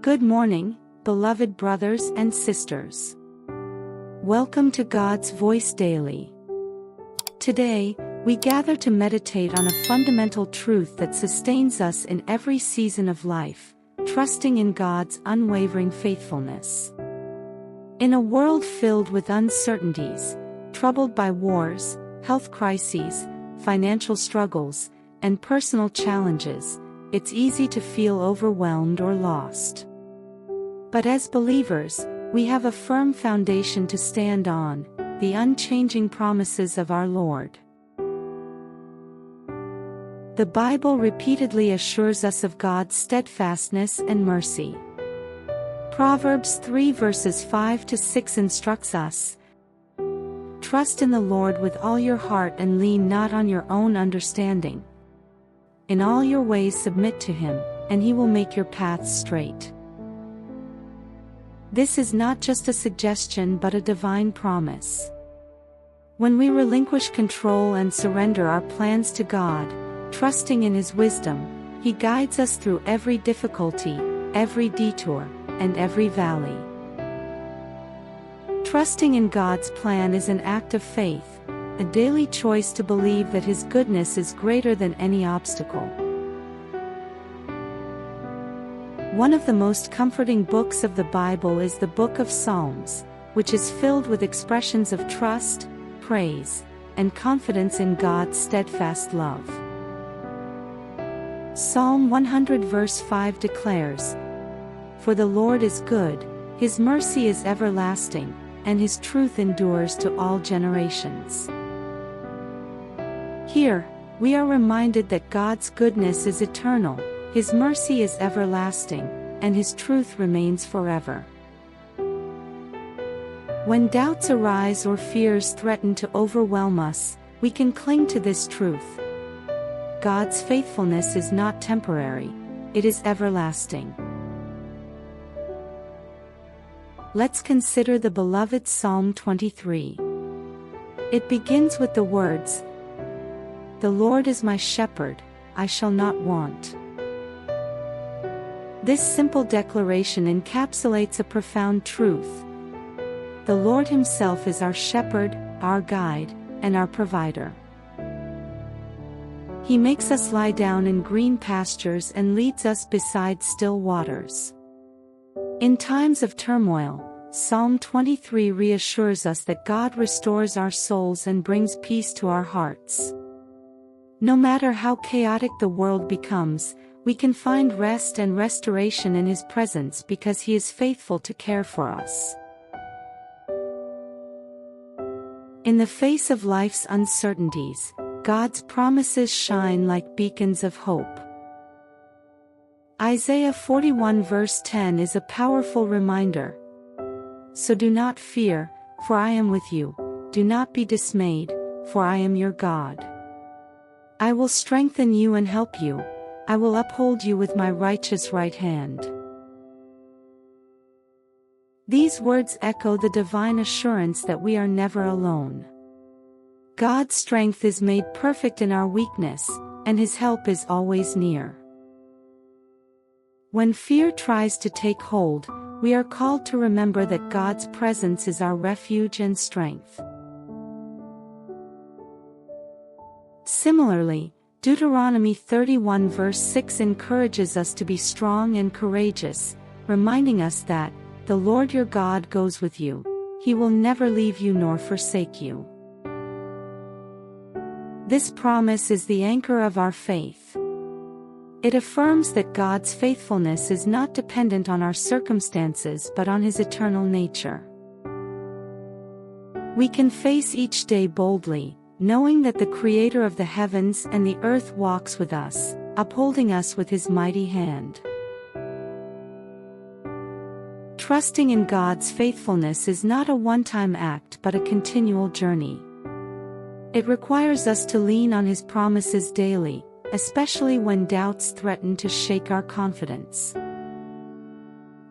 Good morning, beloved brothers and sisters. Welcome to God's Voice Daily. Today, we gather to meditate on a fundamental truth that sustains us in every season of life, trusting in God's unwavering faithfulness. In a world filled with uncertainties, troubled by wars, health crises, financial struggles, and personal challenges, it's easy to feel overwhelmed or lost. But as believers, we have a firm foundation to stand on, the unchanging promises of our Lord. The Bible repeatedly assures us of God's steadfastness and mercy. Proverbs 3 verses 5 to 6 instructs us, "Trust in the Lord with all your heart and lean not on your own understanding. In all your ways submit to Him, and He will make your paths straight." This is not just a suggestion but a divine promise. When we relinquish control and surrender our plans to God, trusting in His wisdom, He guides us through every difficulty, every detour, and every valley. Trusting in God's plan is an act of faith, a daily choice to believe that His goodness is greater than any obstacle. One of the most comforting books of the Bible is the book of Psalms, which is filled with expressions of trust, praise, and confidence in God's steadfast love. Psalm 100 verse 5 declares, "For the Lord is good, His mercy is everlasting, and His truth endures to all generations." Here, we are reminded that God's goodness is eternal, His mercy is everlasting, and His truth remains forever. When doubts arise or fears threaten to overwhelm us, we can cling to this truth. God's faithfulness is not temporary, it is everlasting. Let's consider the beloved Psalm 23. It begins with the words, "The Lord is my shepherd, I shall not want." This simple declaration encapsulates a profound truth. The Lord Himself is our shepherd, our guide, and our provider. He makes us lie down in green pastures and leads us beside still waters. In times of turmoil, Psalm 23 reassures us that God restores our souls and brings peace to our hearts. No matter how chaotic the world becomes, we can find rest and restoration in His presence because He is faithful to care for us. In the face of life's uncertainties, God's promises shine like beacons of hope. Isaiah 41 verse 10 is a powerful reminder. "So do not fear, for I am with you, do not be dismayed, for I am your God. I will strengthen you and help you, I will uphold you with my righteous right hand." These words echo the divine assurance that we are never alone. God's strength is made perfect in our weakness, and His help is always near. When fear tries to take hold, we are called to remember that God's presence is our refuge and strength. Similarly, Deuteronomy 31 verse 6 encourages us to be strong and courageous, reminding us that, "The Lord your God goes with you. He will never leave you nor forsake you." This promise is the anchor of our faith. It affirms that God's faithfulness is not dependent on our circumstances but on His eternal nature. We can face each day boldly, knowing that the Creator of the heavens and the earth walks with us, upholding us with His mighty hand. Trusting in God's faithfulness is not a one-time act but a continual journey. It requires us to lean on His promises daily, especially when doubts threaten to shake our confidence.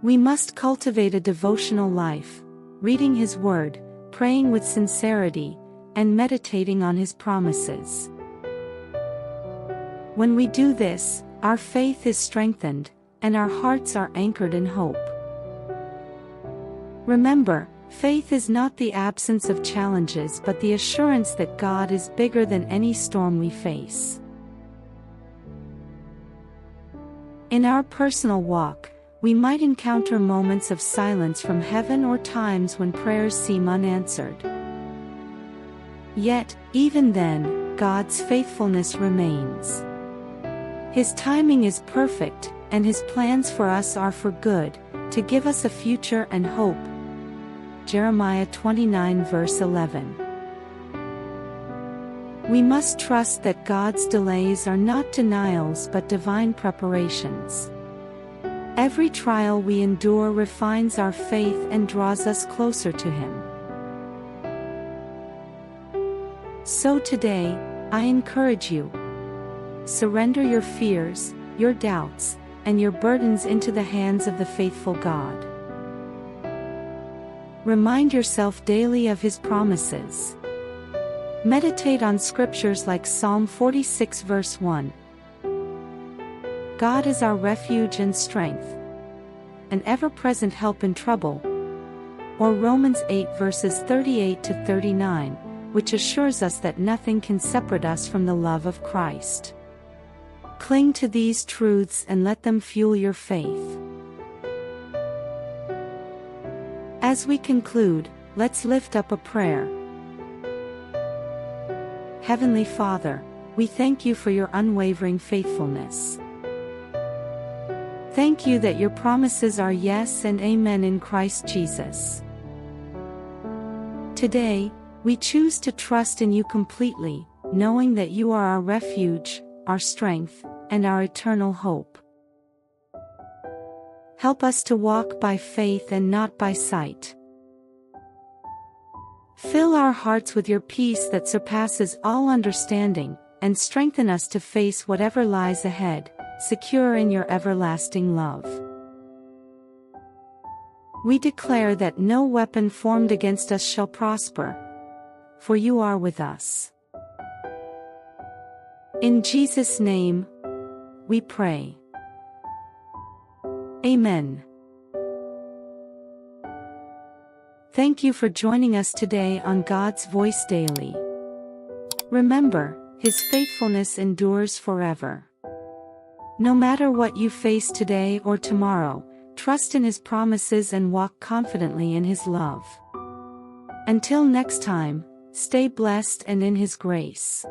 We must cultivate a devotional life, reading His Word, praying with sincerity, and meditating on His promises. When we do this, our faith is strengthened, and our hearts are anchored in hope. Remember, faith is not the absence of challenges but the assurance that God is bigger than any storm we face. In our personal walk, we might encounter moments of silence from heaven or times when prayers seem unanswered. Yet, even then, God's faithfulness remains. His timing is perfect, and His plans for us are for good, to give us a future and hope. Jeremiah 29 verse 11. We must trust that God's delays are not denials but divine preparations. Every trial we endure refines our faith and draws us closer to Him. So today, I encourage you. Surrender your fears, your doubts, and your burdens into the hands of the faithful God. Remind yourself daily of His promises. Meditate on scriptures like Psalm 46 verse 1. God is our refuge and strength, an ever-present help in trouble. Or Romans 8 verses 38 to 39, which assures us that nothing can separate us from the love of Christ. Cling to these truths and let them fuel your faith. As we conclude, let's lift up a prayer. Heavenly Father, we thank You for Your unwavering faithfulness. Thank You that Your promises are yes and amen in Christ Jesus. Today, we choose to trust in You completely, knowing that You are our refuge, our strength, and our eternal hope. Help us to walk by faith and not by sight. Fill our hearts with Your peace that surpasses all understanding, and strengthen us to face whatever lies ahead, secure in Your everlasting love. We declare that no weapon formed against us shall prosper, for You are with us. In Jesus' name, we pray. Amen. Thank you for joining us today on God's Voice Daily. Remember, His faithfulness endures forever. No matter what you face today or tomorrow, trust in His promises and walk confidently in His love. Until next time, stay blessed and in His grace.